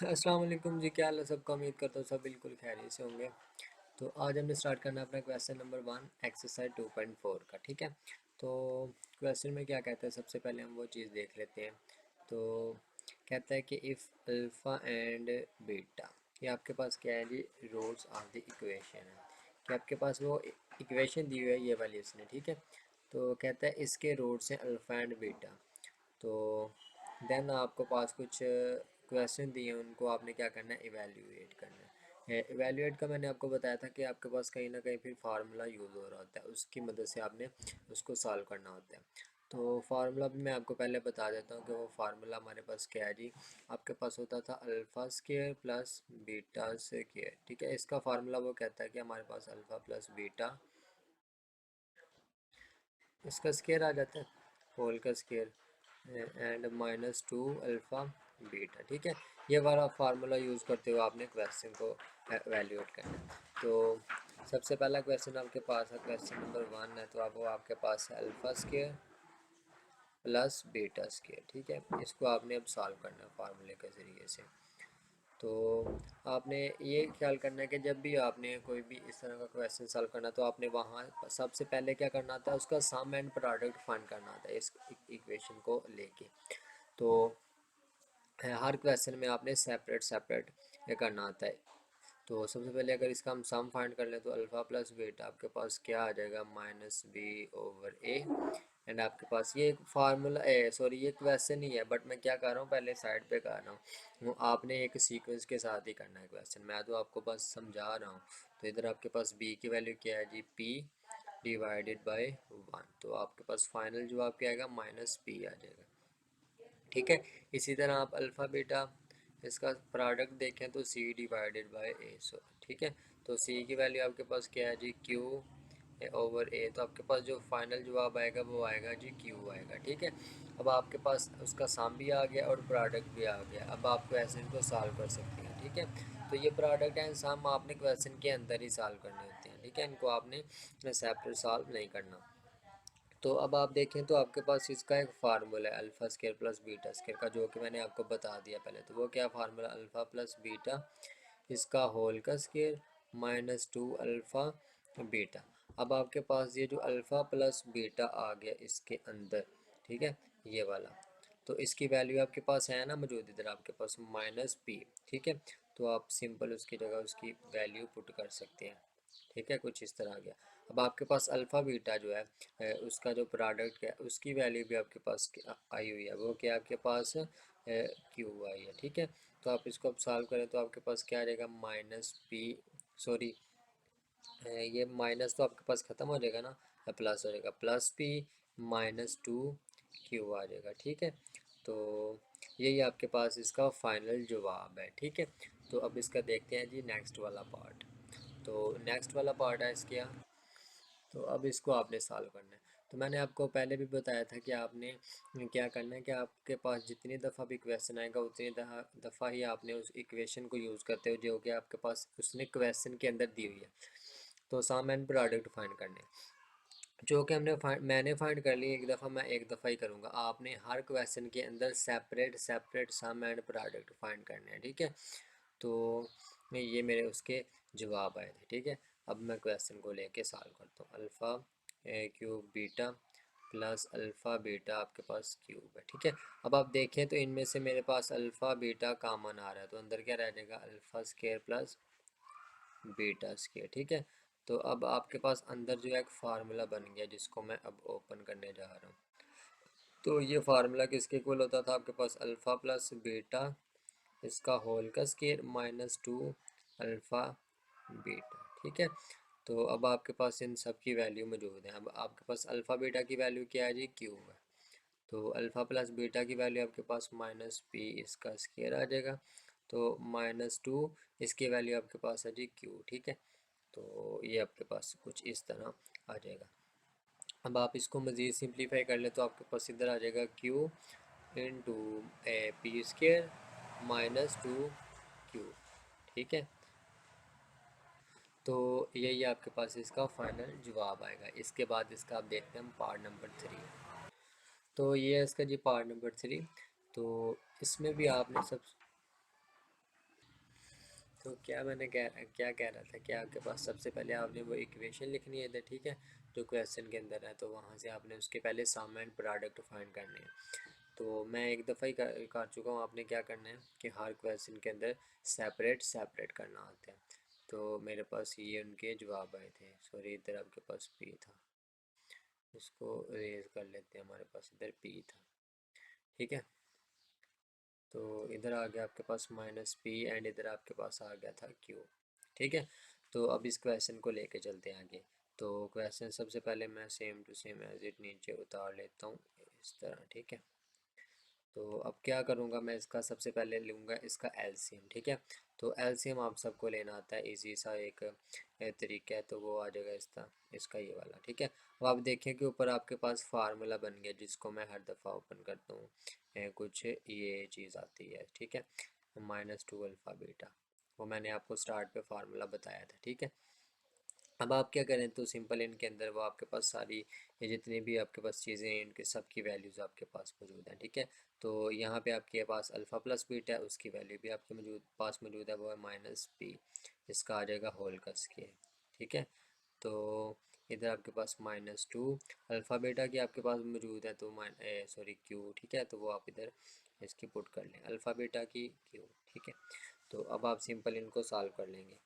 अस्सलाम वालेकुम जी, क्या हाल है सबका। उम्मीद करता हूँ सब बिल्कुल खैरियत से होंगे। तो आज हमने स्टार्ट करना है अपना क्वेश्चन नंबर 1 एक्सरसाइज 2.4 का। ठीक है, तो क्वेश्चन में क्या कहता है, सबसे पहले हम वो चीज़ देख लेते हैं। तो कहता है कि इफ़ अल्फ़ा एंड बीटा, ये आपके पास क्या है जी, रूट्स ऑफ द इक्वेशन है कि आपके पास वो इक्वेशन दी हुई है ये वाली इसने। ठीक है, तो कहता है इसके रूट्स हैं अल्फ़ा एंड बीटा। तो देन आपको पास कुछ क्वेश्चन दिए हैं, उनको आपने क्या करना है, इवेल्यूएट करना है। इवेल्यूएट का मैंने आपको बताया था कि आपके पास कहीं ना कहीं फिर फार्मूला यूज़ हो रहा होता है, उसकी मदद से आपने उसको सॉल्व करना होता है। तो फार्मूला भी मैं आपको पहले बता देता हूँ कि वो फार्मूला हमारे पास क्या है जी। आपके पास होता था alpha square plus beta square. ठीक है, इसका फार्मूला वो कहता है कि हमारे पास अल्फ़ा प्लस बीटा, इसका स्केयर आ जाता है, होल का स्केयर, एंड -2 अल्फ़ा बीटा। ठीक है, ये वाला फार्मूला यूज़ करते हुए आपने क्वेश्चन को वैल्यूएट करना है। तो सबसे पहला क्वेश्चन आपके पास है, क्वेश्चन नंबर 1 है, तो आप वो आपके पास है alpha square plus beta square. ठीक है, इसको आपने अब सॉल्व करना है फार्मूले के ज़रिए से। तो आपने ये ख्याल करना है कि जब भी आपने कोई भी इस तरह का क्वेश्चन सॉल्व करना तो आपने वहाँ सबसे पहले क्या करना था, उसका सम एंड प्रोडक्ट फाइंड करना था इस इक्वेशन को लेके। तो हर क्वेश्चन में आपने सेपरेट सेपरेट ये करना आता है। तो सबसे पहले अगर इसका हम सम फाइंड कर लें तो अल्फ़ा प्लस बीटा आपके पास क्या आ जाएगा, -b/a। एंड आपके पास ये फार्मूला सॉरी ये क्वेश्चन ही है, बट मैं क्या कर रहा हूँ, पहले साइड पे कर रहा हूँ। वो आपने एक सीक्वेंस के साथ ही करना है क्वेश्चन, मैं तो आपको बस समझा रहा हूँ। तो इधर आपके पास b की वैल्यू क्या है जी, p/1। तो आपके पास फाइनल जवाब क्या आएगा, -p आ जाएगा। ठीक है, इसी तरह आप अल्फ़ा बीटा इसका प्रोडक्ट देखें तो c/a। सो ठीक है, तो c की वैल्यू आपके पास क्या है जी, q/a। तो आपके पास जो फाइनल जवाब आएगा वो आएगा जी q आएगा। ठीक है, अब आपके पास उसका सम भी आ गया और प्रोडक्ट भी आ गया। अब आप क्वेश्चन को सॉल्व कर सकते हैं। ठीक है, तो ये प्रोडक्ट एंड सम आपने क्वेश्चन के अंदर ही सॉल्व करने होते हैं। ठीक है, इनको आपने सेपरेट सॉल्व नहीं करना। तो अब आप देखें तो आपके पास इसका एक फार्मूला है alpha square plus beta square का, जो कि मैंने आपको बता दिया पहले। तो वो क्या फार्मूला, अल्फ़ा प्लस बीटा इसका होल का स्केयर -2 अल्फ़ा बीटा। अब आपके पास ये जो अल्फ़ा प्लस बीटा आ गया इसके अंदर, ठीक है, ये वाला, तो इसकी वैल्यू आपके पास है ना मौजूद, इधर आपके पास -p। ठीक है, तो आप सिंपल उसकी जगह उसकी वैल्यू पुट कर सकते हैं। ठीक है, कुछ इस तरह आ गया। अब आपके पास अल्फ़ा बीटा जो है उसका जो प्रोडक्ट है उसकी वैल्यू भी आपके पास आई हुई है, वो क्या आपके पास क्यू आई है। ठीक है, तो आप इसको अब सॉल्व करें तो आपके पास क्या आ जाएगा, -p, सॉरी ये माइनस तो आपके पास ख़त्म हो जाएगा ना, प्लस हो जाएगा, +p -2 क्यू आ जाएगा। ठीक है, तो यही आपके पास इसका फाइनल जवाब है। ठीक है, तो अब इसका देखते हैं जी नेक्स्ट वाला पार्ट। तो नेक्स्ट वाला पार्ट है इसके यहाँ, तो अब इसको आपने सॉल्व करना है। तो मैंने आपको पहले भी बताया था कि आपने क्या करना है कि आपके पास जितनी दफ़ा भी क्वेश्चन आएगा उतनी दफ़ा ही आपने उस इक्वेशन को यूज़ करते हो जो कि आपके पास उसने क्वेश्चन के अंदर दी हुई है। तो सम एंड प्रोडक्ट फाइंड करने, जो कि मैंने फाइंड कर ली एक दफ़ा, मैं एक दफ़ा ही करूँगा। आपने हर क्वेश्चन के अंदर separate separate sum and product find करने हैं। ठीक है, तो ये मेरे उसके जवाब आए थे। ठीक है, अब मैं क्वेश्चन को लेके सॉल्व करता हूँ। Alpha cube beta plus alpha beta आपके पास क्यूब है। ठीक है, अब आप देखें तो इनमें से मेरे पास अल्फ़ा बीटा कॉमन आ रहा है, तो अंदर क्या रह जाएगा, alpha square plus beta square. ठीक है, तो अब आपके पास अंदर जो है एक फार्मूला बन गया जिसको मैं अब ओपन करने जा रहा हूँ। तो ये फार्मूला किसके इक्वल होता था, आपके पास अल्फ़ा प्लस बीटा इसका होल का स्केयर -2 अल्फ़ा बीटा। ठीक है, तो अब आपके पास इन सब की वैल्यू मौजूद है। अब आपके पास अल्फ़ा बीटा की वैल्यू क्या है जी, क्यूब है। तो अल्फ़ा प्लस बीटा की वैल्यू आपके पास -p इसका स्केयर आ जाएगा, तो -2 इसकी वैल्यू आपके पास है जी क्यू। ठीक है, तो ये आपके पास कुछ इस तरह आ जाएगा। अब आप इसको मज़ीद सिंप्लीफाई कर ले तो आपके पास इधर आ जाएगा Q into P square -2 Q. ठीक है, तो यही आपके पास इसका फाइनल जवाब आएगा। इसके बाद इसका आप देखते हैं हम पार्ट नंबर 3। तो ये है इसका जी पार्ट नंबर 3। तो इसमें भी आपने सब तो क्या कह रहा था कि आपके पास सबसे पहले आपने वो इक्वेशन लिखनी है इधर, ठीक है, जो क्वेश्चन के अंदर है, तो वहाँ से आपने उसके पहले सम एंड प्रोडक्ट फाइंड करने हैं। तो मैं एक दफ़ा ही कर चुका हूँ, आपने क्या करना है कि हर क्वेश्चन के अंदर सेपरेट सेपरेट करना होता है। तो मेरे पास ये उनके जवाब आए थे, सॉरी इधर आपके पास पी था, इसको रेज कर लेते हैं, हमारे पास इधर पी था, ठीक है। तो इधर आ गया आपके पास माइनस पी एंड इधर आपके पास आ गया था क्यू, ठीक है। तो अब इस क्वेश्चन को लेके चलते हैं आगे। तो क्वेश्चन सबसे पहले मैं same to same as it नीचे उतार लेता हूँ इस तरह, ठीक है। तो अब क्या करूँगा मैं, इसका सबसे पहले लूँगा इसका एलसीएम, ठीक है। तो एलसीएम आप सबको लेना आता है, इजी सा एक तरीका है, तो वो आ जाएगा इसका ये वाला, ठीक है। अब आप देखें कि ऊपर आपके पास फार्मूला बन गया, जिसको मैं हर दफ़ा ओपन करता हूँ कुछ ये चीज़ आती है, ठीक है, -2 अल्फ़ा बीटा, वो मैंने आपको स्टार्ट पे फार्मूला बताया था, ठीक है। अब आप क्या करें, तो सिंपल इनके अंदर वो आपके पास सारी ये जितनी भी आपके पास चीज़ें हैं, इनके सब की वैल्यूज़ आपके पास मौजूद हैं, ठीक है। तो यहाँ पे आपके पास अल्फ़ा प्लस बीटा है, उसकी वैल्यू भी आपके पास मौजूद है, वो है -p, इसका आ जाएगा होल कस के, ठीक है। तो इधर आपके पास -2 अल्फ़ा बीटा की आपके पास मौजूद है, तो सॉरी क्यू, ठीक है, तो वो आप इधर इसकी पुट कर लें, अल्फ़ा बीटा की क्यू, ठीक है। तो अब आप सिंपल इनको सॉल्व कर लेंगे।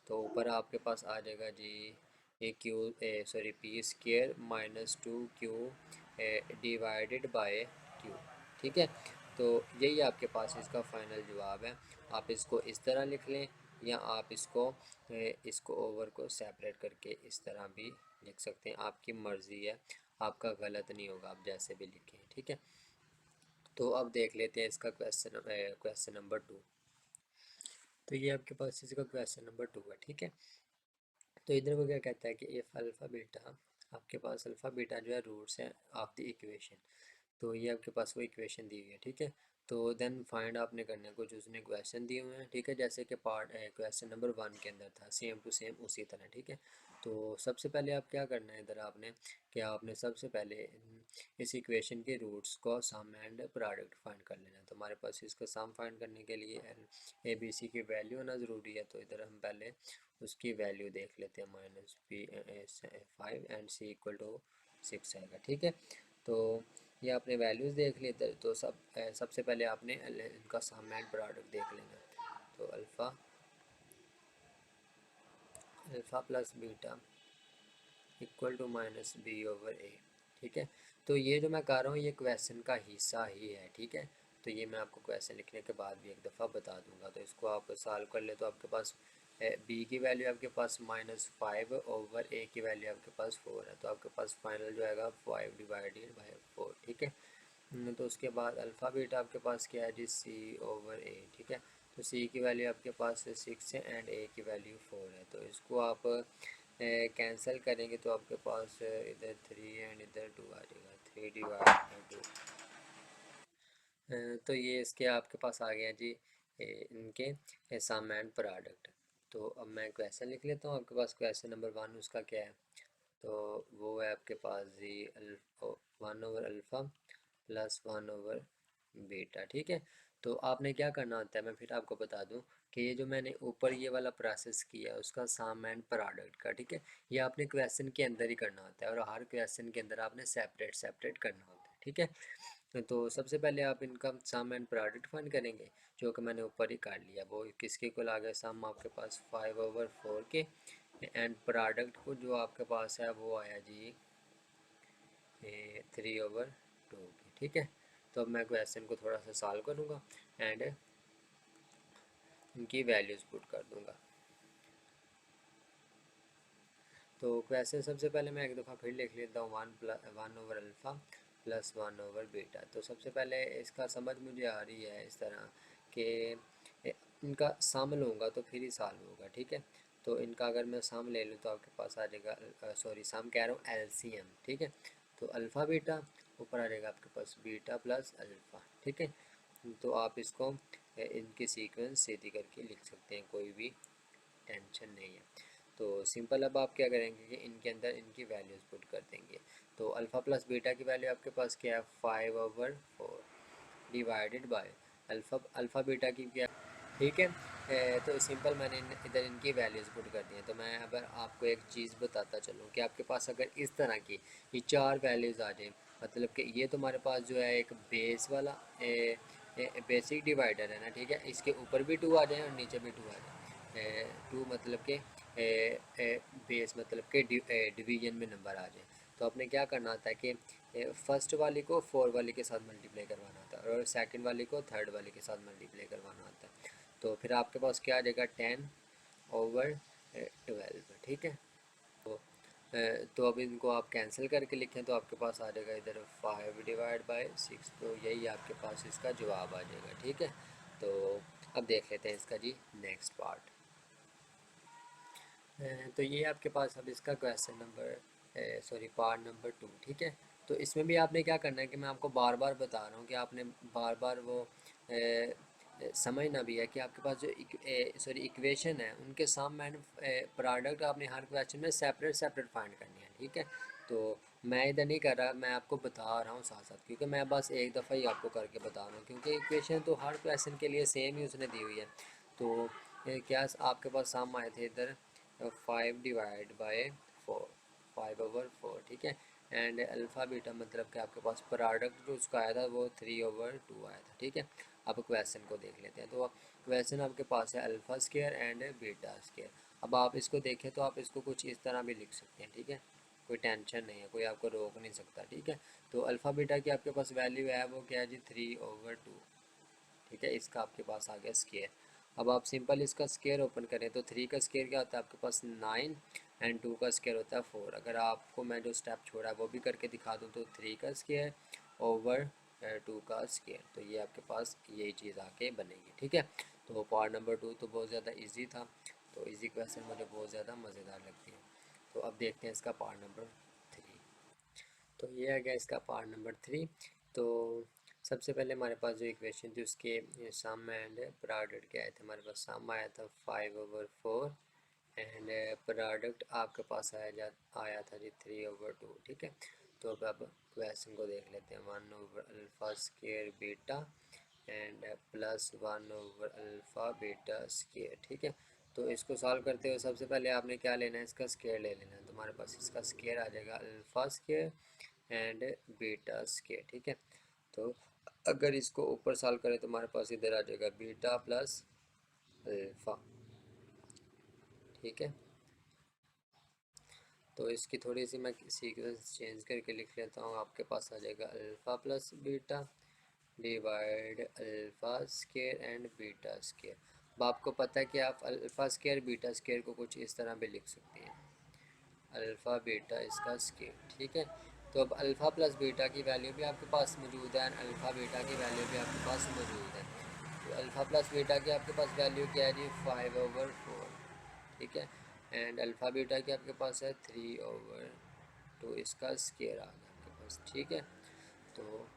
तो ऊपर आपके पास आ जाएगा G A Q sorry P square -2 Q divided by Q, ठीक है। तो यही आपके पास इसका फाइनल जवाब है। आप इसको इस तरह लिख लें, या आप इसको ओवर को सेपरेट करके इस तरह भी लिख सकते हैं, आपकी मर्ज़ी है, आपका गलत नहीं होगा, आप जैसे भी लिखें, ठीक है। तो अब देख लेते हैं इसका क्वेश्चन नंबर 2। तो ये आपके पास इसका क्वेश्चन नंबर 2 है, ठीक है। तो इधर वो क्या कहता है कि इफ़ अल्फ़ा बीटा, आपके पास अल्फ़ा बीटा जो है रूट्स है ऑफ द इक्वेशन, तो ये आपके पास वो इक्वेशन दी हुई है, ठीक है। तो देन फाइंड आपने करना है, कुछ उसने क्वेश्चन दिए हुए हैं, ठीक है, जैसे कि पार्ट क्वेश्चन नंबर 1 के अंदर था, सेम टू सेम उसी तरह, ठीक है। तो सबसे पहले आप क्या करना है, इधर आपने सबसे पहले इस इक्वेशन के रूट्स को सम एंड प्रोडक्ट फाइंड कर लेना है। तो हमारे पास इसका सम फाइंड करने के लिए ए बी सी की वैल्यू होना ज़रूरी है, तो इधर हम पहले उसकी वैल्यू देख लेते हैं, -p5 एंड c = 6 आएगा, ठीक है। तो ये आपने वैल्यूज़ देख ली, तो सबसे पहले आपने इनका सम एंड प्रोडक्ट देख लेना। तो अल्फ़ा प्लस बीटा =-b/a, ठीक है। तो ये जो मैं कर रहा हूँ ये क्वेश्चन का हिस्सा ही है, ठीक है। तो ये मैं आपको क्वेश्चन लिखने के बाद भी एक दफ़ा बता दूंगा, तो इसको आप सॉल्व कर ले, तो आपके पास b की वैल्यू आपके पास -5/a की वैल्यू आपके पास 4 है, तो आपके पास फाइनल जो आएगा 5/4, ठीक है। तो उसके बाद अल्फ़ा बीटा आपके पास क्या है जी, c/a, ठीक है। तो c की वैल्यू आपके पास 6 है एंड a की वैल्यू 4 है, तो इसको आप कैंसिल करेंगे तो आपके पास इधर 3 एंड इधर 2 आ जाएगा, 3/2। तो ये इसके आपके पास आ गया जी इनके सम एंड प्रोडक्ट। तो अब मैं क्वेश्चन लिख लेता हूँ, आपके पास क्वेश्चन नंबर 1 उसका क्या है, तो वो है आपके पास जी 1/अल्फ़ा प्लस 1/बीटा, ठीक है। तो आपने क्या करना होता है, मैं फिर आपको बता दूं कि ये जो मैंने ऊपर ये वाला प्रोसेस किया है उसका सम एंड प्रोडक्ट का, ठीक है, ये आपने क्वेश्चन के अंदर ही करना होता है, और हर क्वेश्चन के अंदर आपने सेपरेट सेपरेट करना होता है, ठीक है। तो सबसे पहले आप इनका सम एंड प्रोडक्ट फाइंड करेंगे, जो कि मैंने ऊपर ही कर लिया, वो किसके इक्वल आ गया, सम आपके पास 5/4 के, एंड प्रोडक्ट को जो आपके पास है वो आया जी 3/2 की, ठीक है। तो अब मैं क्वेश्चन को थोड़ा सा सॉल्व करूँगा एंड इनकी वैल्यूज़ पुट कर दूँगा। तो क्वेश्चन सबसे पहले मैं एक दफ़ा फिर लिख लेता हूँ, 1/अल्फ़ा प्लस 1/बीटा। तो सबसे पहले इसका समझ मुझे आ रही है इस तरह कि इनका सम लूँगा तो फिर ही सॉल्व होगा, ठीक है। तो इनका अगर मैं सम ले लूँ तो आपके पास आ जाएगा, सॉरी सम कह रहा हूँ, एलसीएम, ठीक है। तो अल्फ़ा बीटा ऊपर आ जाएगा आपके पास बीटा प्लस अल्फ़ा, ठीक है। तो आप इसको इनके सीक्वेंस सीधी करके लिख सकते हैं, कोई भी टेंशन नहीं है। तो सिंपल अब आप क्या करेंगे कि इनके अंदर इनकी वैल्यूज़ पुट कर देंगे। तो अल्फ़ा प्लस बीटा की वैल्यू आपके पास क्या है, 5/4 डिवाइडेड बाय अल्फ़ा बीटा की क्या, ठीक है। तो सिंपल मैंने इधर इनकी वैल्यूज़ पुट कर दी हैं। तो मैं अगर आपको एक चीज़ बताता चलूँ कि आपके पास अगर इस तरह की ये चार वैल्यूज़ आ जाए, मतलब कि ये तुम्हारे पास जो है एक बेस वाला बेसिक डिवाइडर है ना, ठीक है, इसके ऊपर भी टू आ जाए और नीचे भी टू आ जाए, टू मतलब के बेस मतलब के डिवीजन में नंबर आ जाए। तो आपने क्या करना होता है कि फर्स्ट वाली को फोर वाली के साथ मल्टीप्लाई करवाना होता है और सेकंड वाली को थर्ड वाली के साथ मल्टीप्लाई करवाना होता है। तो फिर आपके पास क्या आ जाएगा 10/12, ठीक है। तो तो अब इनको आप कैंसिल करके लिखें तो आपके पास आ जाएगा इधर 5/6, तो यही आपके पास इसका जवाब आ जाएगा, ठीक है। तो अब देख लेते हैं इसका जी नेक्स्ट पार्ट। तो ये आपके पास अब इसका question number sorry part number 2, ठीक है। तो इसमें भी आपने क्या करना है कि मैं आपको बार बार बता रहा हूँ कि आपने बार बार वो समझना भी है कि आपके पास जो सॉरी इक्वेशन है उनके सम एंड प्रोडक्ट आपने हर क्वेश्चन में सेपरेट सेपरेट फाइंड करनी है, ठीक है। तो मैं इधर नहीं कर रहा, मैं आपको बता रहा हूँ साथ साथ, क्योंकि मैं बस एक दफ़ा ही आपको करके बता रहा हूँ, क्योंकि इक्वेशन तो हर क्वेश्चन के लिए सेम ही उसने दी हुई है। तो क्या आपके पास सम आए थे इधर 5/4, 5/4, ठीक है। एंड अल्फ़ा बीटा मतलब कि आपके पास प्रोडक्ट जो उसका आया था वो 3/2 आया था, ठीक है। अब क्वेश्चन को देख लेते हैं। तो क्वेश्चन आपके पास है alpha square and beta square. अब आप इसको देखें तो आप इसको कुछ इस तरह भी लिख सकते हैं, ठीक है, कोई टेंशन नहीं है, कोई आपको रोक नहीं सकता, ठीक है। तो अल्फ़ा बीटा की आपके पास वैल्यू है वो क्या है जी 3/2, ठीक है, इसका आपके पास आ गया स्केयर। अब आप सिंपल इसका स्केयर ओपन करें तो 3 का स्केयर क्या होता है आपके पास 9 एंड 2 का स्केयर होता है 4। अगर आपको मैं जो स्टेप छोड़ा है वो भी करके दिखा दूँ तो 3 का स्केयर ओवर 2 का स्केयर, तो ये आपके पास यही चीज़ आके बनेगी, ठीक है। तो पार्ट नंबर 2 तो बहुत ज़्यादा ईजी था, तो ईजी क्वेश्चन मुझे बहुत ज़्यादा मज़ेदार लगती है। तो अब देखते हैं इसका पार्ट नंबर 3। तो ये आ गया इसका पार्ट नंबर 3। तो सबसे पहले हमारे पास जो इक्वेशन थी उसके सम एंड प्रोडक्ट क्या आए थे, हमारे पास सम आया था 5/4 एंड प्रोडक्ट आपके पास आया था जी 3/2, ठीक है। तो अब क्वेश्चन को देख लेते हैं। 1/अल्फ़ा स्केयर बीटा एंड +1/अल्फ़ा बीटा स्केयर, ठीक है। तो इसको सॉल्व करते हुए सबसे पहले आपने क्या लेना है, इसका स्केयर ले लेना है। तो हमारे पास इसका स्केयर आ जाएगा alpha square and beta square, ठीक है। तो अगर इसको ऊपर सॉल्व करें तो हमारे पास इधर आ जाएगा बीटा प्लस अल्फ़ा, ठीक है। तो इसकी थोड़ी सी मैं सीक्वेंस चेंज करके लिख लेता हूँ। आपके पास आ जाएगा alpha plus beta divide alpha square and beta square. अब आपको पता है कि आप अल्फ़ा स्केयर बीटा स्केयर को कुछ इस तरह भी लिख सकते हैं, अल्फ़ा बीटा इसका स्केयर, ठीक है। तो अब अल्फ़ा प्लस बीटा की वैल्यू भी आपके पास मौजूद है, अल्फ़ा बीटा की वैल्यू भी आपके पास मौजूद है। तो अल्फ़ा प्लस बीटा की आपके पास वैल्यू क्या है जी 5/4, ठीक है। एंड अल्फ़ा बीटा की आपके पास है 3/2, इसका स्केयर आ गया आपके पास, ठीक है। तो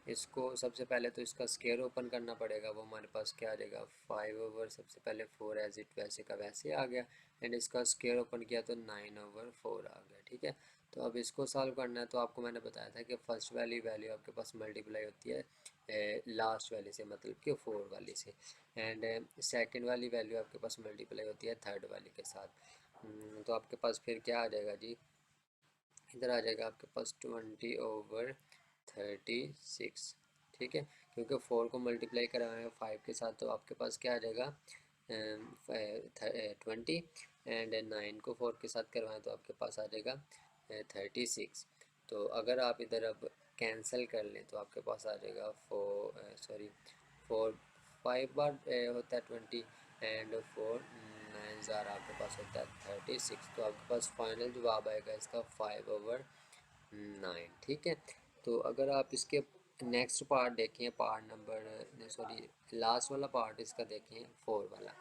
इसको सबसे पहले तो इसका स्केयर ओपन करना पड़ेगा, वो हमारे पास क्या आ जाएगा 5/, सबसे पहले 4 एज इट वैसे का वैसे आ गया एंड इसका स्केयर ओपन किया तो 9/4 आ गया, ठीक है। तो अब इसको सॉल्व करना है। तो आपको मैंने बताया था कि फर्स्ट वाली वैल्यू आपके पास मल्टीप्लाई होती है लास्ट वाली से, मतलब कि 4 वाली से, एंड सेकंड वाली वैल्यू आपके पास मल्टीप्लाई होती है थर्ड वाली के साथ। तो आपके पास फिर क्या आ जाएगा जी, इधर आ जाएगा आपके पास 20/36, ठीक है। क्योंकि 4 को मल्टीप्लाई कराएंगे 5 के साथ तो आपके पास क्या आ जाएगा 20 एंड 9 को 4 के साथ करवाएं तो आपके पास आ जाएगा 36। तो अगर आप इधर अब कैंसिल कर लें तो आपके पास आ जाएगा 4 5 बार होता है 20 एंड 4 9 आपके पास होता है 36। तो आपके पास फाइनल जवाब आएगा इसका 5/9, ठीक है। तो अगर आप इसके नेक्स्ट पार्ट देखें, पार्ट नंबर सॉरी लास्ट वाला पार्ट इसका देखें 4 वाला,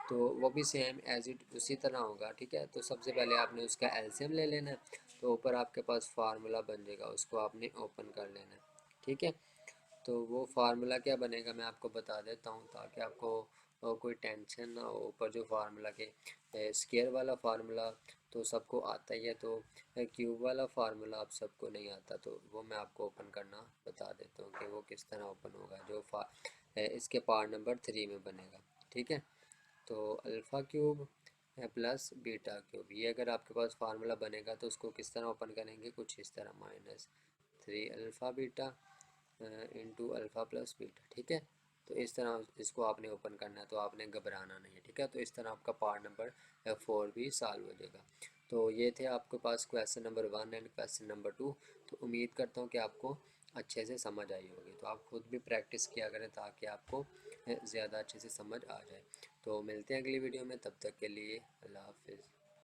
तो वो भी सेम एज इट उसी तरह होगा, ठीक है। तो सबसे पहले आपने उसका एलसीएम ले लेना है। तो ऊपर आपके पास फार्मूला बन जाएगा, उसको आपने ओपन कर लेना है, ठीक है। तो वो फार्मूला क्या बनेगा मैं आपको बता देता हूँ ताकि आपको कोई टेंशन ना हो। ऊपर जो फार्मूला के स्केयर वाला फार्मूला तो सबको आता ही है, तो क्यूब वाला फार्मूला आप सबको नहीं आता, तो वो मैं आपको ओपन करना बता देता हूँ कि वो किस तरह ओपन होगा, जो इसके पार्ट नंबर 3 में बनेगा, ठीक है। तो alpha cube plus beta cube, ये अगर आपके पास फार्मूला बनेगा तो उसको किस तरह ओपन करेंगे, कुछ इस तरह, -3 alpha beta into alpha plus beta, ठीक है। तो इस तरह इसको आपने ओपन करना है, तो आपने घबराना नहीं है, ठीक है। तो इस तरह आपका पार्ट नंबर 4 भी सॉल्व हो जाएगा। तो ये थे आपके पास question number 1 and question number 2। तो उम्मीद करता हूँ कि आपको अच्छे से समझ आई होगी। तो आप खुद भी प्रैक्टिस किया करें ताकि आपको ज़्यादा अच्छे से समझ आ जाए। तो मिलते हैं अगली वीडियो में, तब तक के लिए अल्लाह हाफिज़।